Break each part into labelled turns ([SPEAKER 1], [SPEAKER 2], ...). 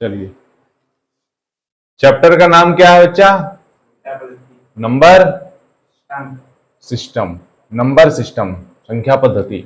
[SPEAKER 1] चलिए, चैप्टर का नाम क्या है बच्चा? Number system. नंबर सिस्टम, संख्या पद्धति।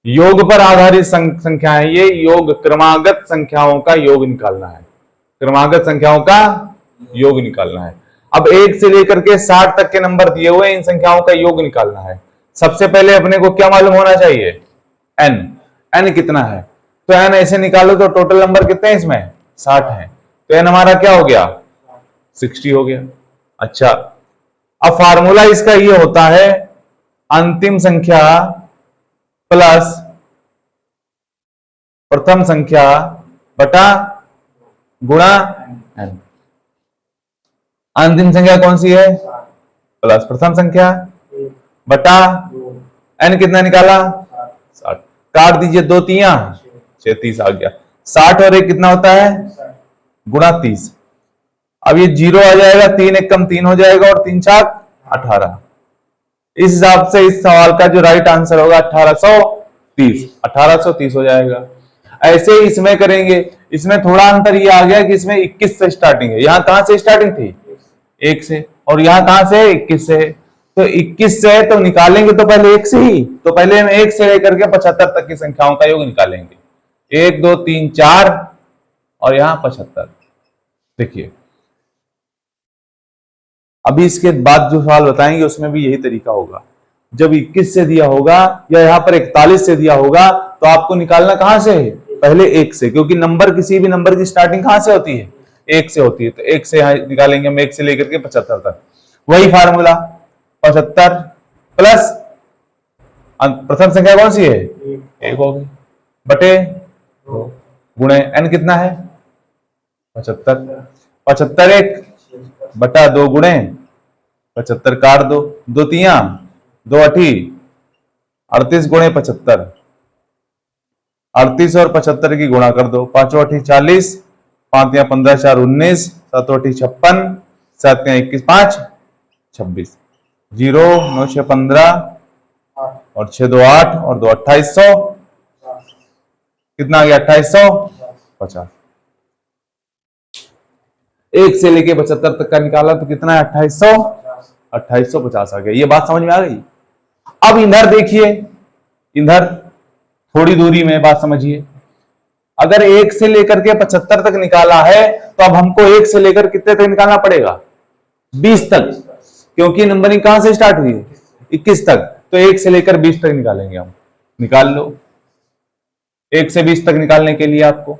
[SPEAKER 1] योग पर आधारित संख्याएं, ये योग क्रमागत संख्याओं का योग निकालना है। क्रमागत संख्याओं का योग निकालना है। अब 1 से लेकर के 60 तक के नंबर दिए हुए, इन संख्याओं का योग निकालना है। सबसे पहले अपने को क्या मालूम होना चाहिए? n। n कितना है? तो n ऐसे निकालो तो टोटल नंबर कितने हैं इसमें? 60 है। तो n हमारा क्या हो गया? 60 हो गया। अच्छा, अब फार्मूला इसका ये होता है अंतिम संख्या प्लस प्रथम संख्या बटा गुणा n। अंतिम संख्या कौन सी है? प्लस प्रथम संख्या बटा n। कितना निकाला? 60। काट दीजिए, 2 तिया 6, 30 आ गया। 60 और 1 कितना होता है? गुणा 30। अब ये 0 आ जाएगा, 3 1 कम 3 हो जाएगा और 3 4 18। इस हिसाब से इस सवाल का जो राइट आंसर होगा 1830। 1830 हो जाएगा। ऐसे ही इसमें करेंगे। इसमें थोड़ा अंतर ये आ गया कि इसमें 21 से स्टार्टिंग है। यहां कहां से स्टार्टिंग थी? 1 से। और यहां कहां से? 21 से। तो 21 से तो निकालेंगे तो पहले 1 से ही, तो पहले हम 1 से लेकर के 75 तक की संख्याओं का योग निकालेंगे। 1 2 3 4 और यहां 75। देखिए, अभी इसके बाद जो सवाल बताएंगे उसमें भी यही तरीका होगा। जब 21 से दिया होगा या यहां पर 41 से दिया होगा तो आपको निकालना कहां से है? पहले 1 से, क्योंकि नंबर किसी भी नंबर की स्टार्टिंग कहां से होती है? 1 से होती है। तो 1 से यहां निकालेंगे हम, 1 से लेकर के 75 तक। वही फार्मूला, 75 प्लस प्रथम संख्या कौन सी है? 1 होगी बटे गुणे n कितना है? 75। 75 1 बटा 2 गुणे 75। काट दो, 2 तिया 2 8 38 गुणे 75। 38 और 75 की गुणा कर दो। 5 8 40, 5 या 15 4 19, 7 8 56, 7 या 21 5 26। 0 9 6 15 और 6 2 8 और 2 2800। कितना आ गया? 2850। 1 से लेके 75 तक का निकाला तो कितना है? 2850 आ गया। ये बात समझ में आ गई? अब इधर देखिए, इधर थोड़ी दूरी में बात समझिए। अगर 1 से लेकर के 75 तक निकाला है तो अब हमको 1 से लेकर कितने तक निकालना पड़ेगा? 20 तक, क्योंकि नंबरिंग कहां से स्टार्ट हुई है? 21 तक। तो 1 से लेकर 20 तक निकालेंगे हम। निकाल लो। 1 से 20 तक निकालने के लिए आपको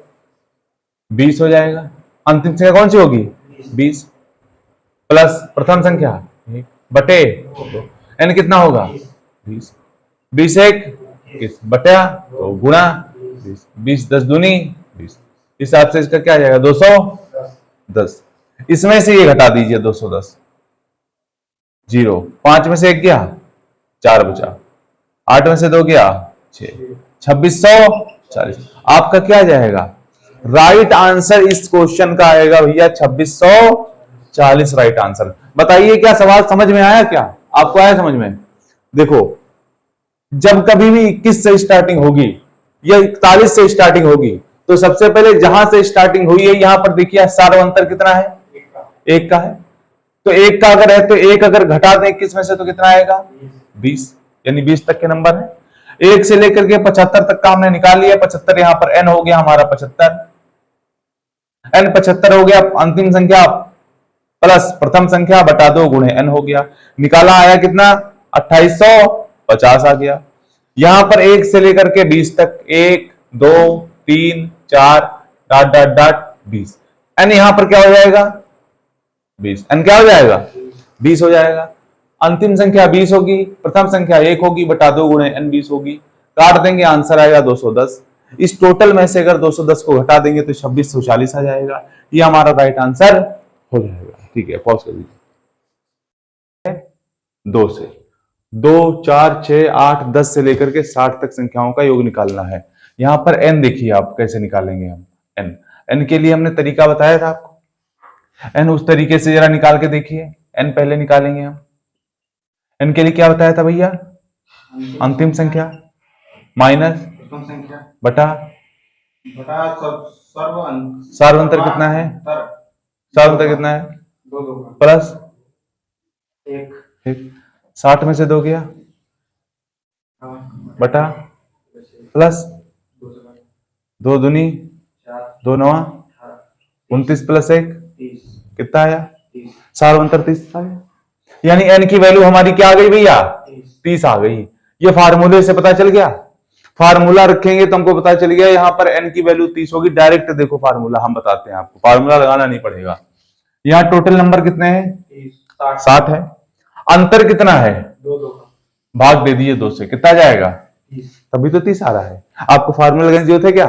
[SPEAKER 1] 20 हो जाएगा। अंतिम संख्या कौन सी होगी? 20 प्लस प्रथम संख्या बटे n कितना होगा? 20। 20 1 बटा तो गुणा 20। 20 10 दूनी 20। इस हिसाब से इसका क्या आ जाएगा? 210। इसमें से ये घटा दीजिए, 210। 0 5 में से 1 गया, 4 बचा। 8 में से 2 गया, 6। 2640। आपका क्या आ जाएगा? राइट आंसर इस क्वेश्चन का आएगा भैया 2640 राइट आंसर। बताइए क्या सवाल समझ में आया? क्या आपको आया समझ में? देखो, जब कभी भी 21 से स्टार्टिंग होगी या 41 से स्टार्टिंग होगी तो सबसे पहले जहां से स्टार्टिंग हुई है यहां पर देखिए सारा अंतर कितना है? 1 का है। तो 1 का अगर है तो 1 अगर घटा दें 21 में से तो कितना आएगा? 20। यानी 20 तक के नंबर है। 1 से लेकर के 75 तक का हमने निकाल लिया। 75 यहां पर n हो गया हमारा 75। n 75 हो गया। अंतिम संख्या प्लस प्रथम संख्या बटा 2 गुणे n हो गया। निकाला आया कितना? 2850 आ गया। यहां पर 1 से लेकर के 20 तक 1 2 3 4 डॉट डॉट डॉट 20। n यहां पर क्या हो जाएगा? 20। n क्या हो जाएगा? 20 हो जाएगा। अंतिम संख्या 20 होगी, प्रथम संख्या 1 होगी बटा 2 गुणे n 20 होगी। काट देंगे, आंसर आएगा 210। इस टोटल में से अगर 210 को घटा देंगे तो 2640 आ जाएगा। ये हमारा राइट आंसर हो जाएगा। ठीक है, पॉज कर दीजिए। 2 से 2 4 6 8 10 से लेकर के 60 तक संख्याओं का योग निकालना है। यहां पर n देखिए आप कैसे निकालेंगे हम। n के लिए हमने तरीका बताया था आपको। n उस तरीके से जरा निकाल के देखिए। n पहले निकालेंगे हम। n के लिए क्या बताया था भैया? अंतिम संख्या माइनस बटा सार्वंतर कितना है? सार्वंतर कितना है? प्लस एक। 60 में से 2 गया बटा प्लस 2 दूनी 2 नवा 29 प्लस 1 कितना आया? सार्वंतर 30 आ गया। यानी n की वैल्यू हमारी क्या आ गई भैया? 30 आ गई। ये फार्मूले से पता चल गया। फार्मूला रखेंगे तो हमको पता चल गया यहाँ पर n की वैल्यू 30 होगी। डायरेक्ट देखो फार्मूला हम बताते हैं आपको, फार्मूला लगाना नहीं पड़ेगा। यहाँ टोटल नंबर कितने हैं? 60 है। अंतर कितना है? 2 भाग दे दिए 2 से, कितना जाएगा? तभी तो 30 आ रहा है। आपको फार्मूला लगाने की जरूरत है क्या?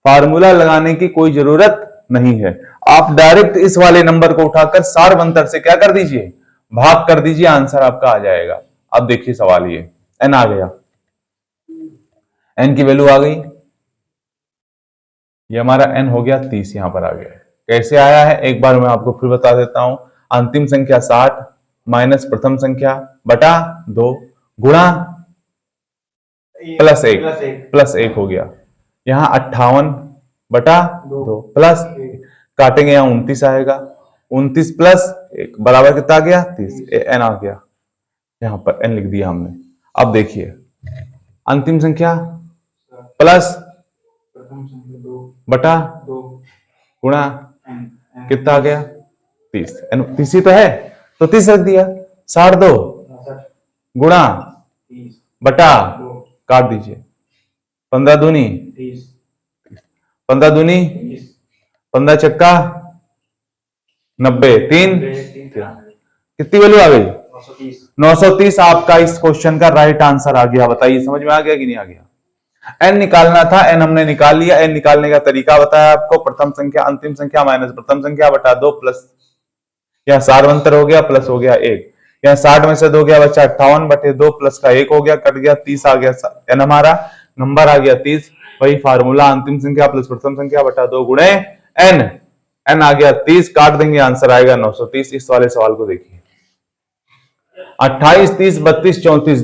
[SPEAKER 1] फार्मूला लगाने की कोई जरूरत नहीं है। आप डायरेक्ट इस वाले नंबर को उठाकर सार्वंतर से क्या कर दीजिए? भाग कर दीजिए, आंसर आपका आ जाएगा। अब देखिए सवाल, ये n आ गया, n की वैल्यू आ गई, ये हमारा n हो गया 30, यहां पर आ गया। कैसे आया है एक बार मैं आपको फिर बता देता हूं। अंतिम संख्या 60 माइनस प्रथम संख्या बटा 2 गुणा प्लस 1 हो गया। यहां 58 बटा 2 प्लस काटेंगे, यहां 29 आएगा। 29 प्लस 1 बराबर कितना आ गया? 30। n आ गया, यहां पर n लिख दिया हमने। अब देखिए अंतिम संख्या प्लस बटा गुणा कितना आ गया? 30। 30 ही तो है, तो 30 रख दिया। 62 गुणा बटा काट दीजिए 15 दूनी 15 दूनी 15 चक्का 90 3 कितनी वैल्यू आ गई? 930 आपका इस क्वेश्चन का राइट आंसर आ गया। बताइए समझ में आ गया कि नहीं आ गया? n निकालना था, n हमने निकाल लिया। n निकालने का तरीका बताया आपको, प्रथम संख्या अंतिम संख्या माइनस प्रथम संख्या बटा 2 प्लस, यहां सार्वंतर हो गया प्लस हो गया 1, यहां 60 में से 2 गया बच्चा 58 बटे 2 प्लस का 1 हो गया, कट गया 30 आ गया। n हमारा नंबर आ गया 30। वही फार्मूला अंतिम संख्या प्लस प्रथम संख्या बटा 2 गुणे n, n आ गया 30, काट देंगे आंसर आएगा 930। इस वाले सवाल को देखिए 28 30 32 34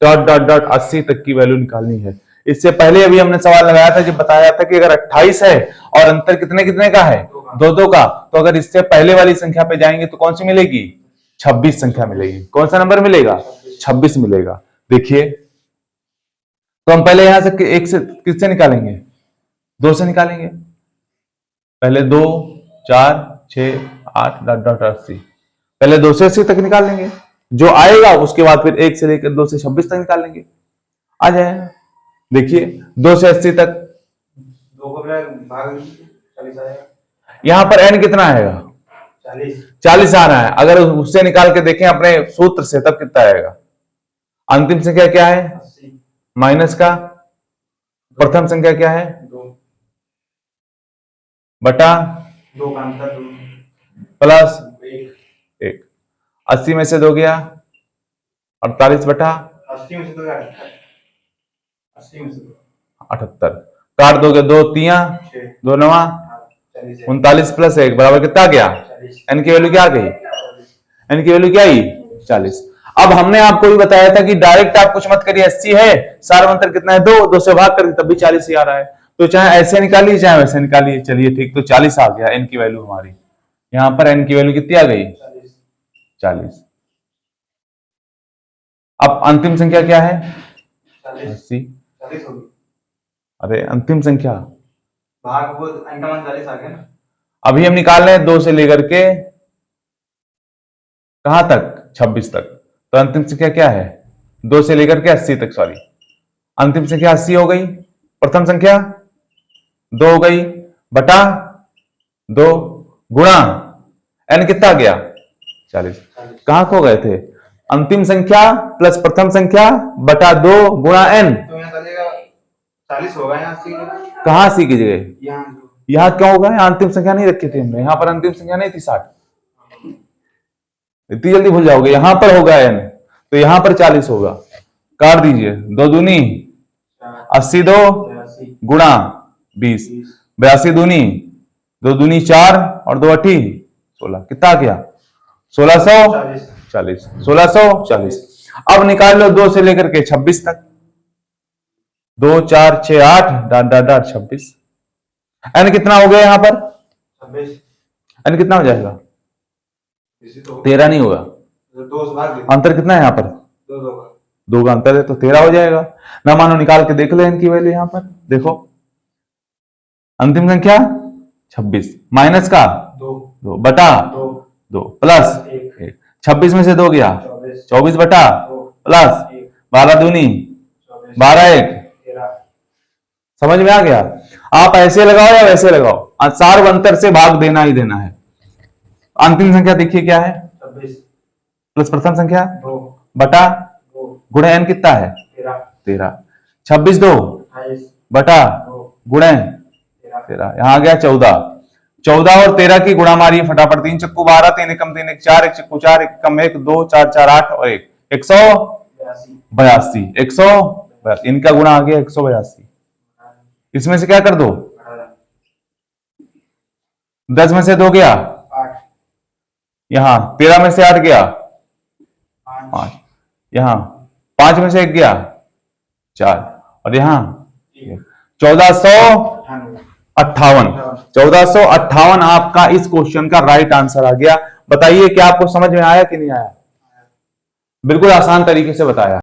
[SPEAKER 1] डॉट डॉट डॉट 80 तक की वैल्यू निकालनी है। इससे पहले अभी हमने सवाल लगाया था, जब बताया था कि अगर 28 है और अंतर कितने कितने का है? 2 का, तो अगर इससे पहले वाली संख्या पे जाएंगे तो कौन सी मिलेगी? 26 संख्या मिलेगी। कौन सा नंबर मिलेगा? 26 मिलेगा। देखिए तो हम पहले यहां से एक से किससे निकालेंगे? 2 से निकालेंगे। पहले 2 4 6 8 डॉट डॉट 80, पहले 2 से 80 तक निकाल लेंगे, जो आएगा उसके बाद फिर 1 से लेकर 2 से 26 तक निकाल लेंगे, आ जाएगा। देखिए 2 से 80 तक 2 को भाग 40 आएगा। यहां पर n कितना आएगा? 40 आ रहा है। अगर उससे निकाल के देखें अपने सूत्र से, तब कितना आएगा? अंतिम संख्या क्या है? 80 माइनस का प्रथम संख्या क्या है? 2 बटा 2 का अंतर प्लस 1। 80 में से 2 गया 48 बटा 80 में से 2 78, काट दोगे 2 3 2 9 39 प्लस 1 बराबर कितना आ गया? n की वैल्यू क्या आ गई? n की वैल्यू क्या आई? 40। अब हमने आपको भी बताया था कि डायरेक्ट आप कुछ मत करिए, 80 है, सार्वंतर कितना है? 2 से भाग करके तब भी 40 ही आ रहा है, तो चाहे ऐसे निकालिए चाहे वैसे निकालिए। चलिए ठीक, तो 40 आ गया n की वैल्यू हमारी। यहां पर n की वैल्यू कितनी आ गई? 40। अब अंतिम संख्या क्या है? 80। अरे अंतिम संख्या भाग वो n का मान 40 आ गया ना। अभी हम निकाल रहे हैं 2 से लेकर के कहां तक? 26 तक। तो अंतिम संख्या क्या है? 2 से लेकर के 80 तक, सॉरी, अंतिम संख्या 80 हो गई, प्रथम संख्या 2 हो गई बटा 2 गुणा n कितना आ गया? 40। कहां खो गए थे? अंतिम संख्या प्लस प्रथम संख्या बटा 2 गुणा n, तो यहां चलेगा 40 होगा। यहां सी कहां सी की जगह? यहां क्यों होगा? अंतिम संख्या नहीं रखी थी हमने, यहां पर अंतिम संख्या नहीं थी 60, इतनी जल्दी भूल जाओगे? यहां पर होगा n, तो यहां पर 40 होगा। काट दीजिए 2 दूनी 80 2 गुणा 20 82 दूनी 2 दूनी 4 और 2 अठी 16, कितना आ गया? 1640। 1640। अब निकाल लो 2 से लेकर के 26 तक, 2 4 6 8 डाट डाट डाट 26। एन कितना हो गया यहाँ पर?
[SPEAKER 2] 26।
[SPEAKER 1] एन कितना हो जाएगा?
[SPEAKER 2] इसी तो
[SPEAKER 1] 13 नहीं होगा,
[SPEAKER 2] 2 से भाग दे,
[SPEAKER 1] अंतर कितना है यहाँ पर?
[SPEAKER 2] 2 2 का
[SPEAKER 1] 2 का अंतर है तो 13 हो जाएगा ना। मानो निकाल के देख लो इनकी वैल्यू यहाँ पर, देखो अंतिम संख्या 26 माइनस का
[SPEAKER 2] 2
[SPEAKER 1] 2 बटा
[SPEAKER 2] 2
[SPEAKER 1] 2 प्लस 1। 26 में से 2 गया 24 बटा प्लस 12 दूनी 12 1।
[SPEAKER 2] 13।
[SPEAKER 1] समझ में आ गया? आप ऐसे लगाओ या वैसे लगाओ, सार अंतर से भाग देना ही देना है। अंतिम संख्या देखिए क्या है?
[SPEAKER 2] 26
[SPEAKER 1] प्लस प्रथम संख्या
[SPEAKER 2] 2
[SPEAKER 1] बटा
[SPEAKER 2] 2
[SPEAKER 1] गुणे एन कितना है?
[SPEAKER 2] 13
[SPEAKER 1] 13। 26 2
[SPEAKER 2] 28
[SPEAKER 1] बटा
[SPEAKER 2] 2
[SPEAKER 1] गुणे
[SPEAKER 2] 13
[SPEAKER 1] 13, यहाँ आ गया 14। 14 और 13 की गुणा मारिए फटाफट। 3 चक्कू 12, 3 एकम 3 1 4, 1 चक्कू 4, 1 कम 1 2 4 4 8 और 1 182। 100 इनका गुणा आ गया 182। इसमें से क्या कर दो? 10 में से 2 गया
[SPEAKER 2] 8,
[SPEAKER 1] यहाँ 13 में से 8 गया 5, यहाँ 5 में से 1 गया 4 और यहाँ 1458। 1458 आपका इस क्वेश्चन का राइट आंसर आ गया। बताइए क्या आपको समझ में आया कि नहीं आया? बिल्कुल आसान तरीके से बताया।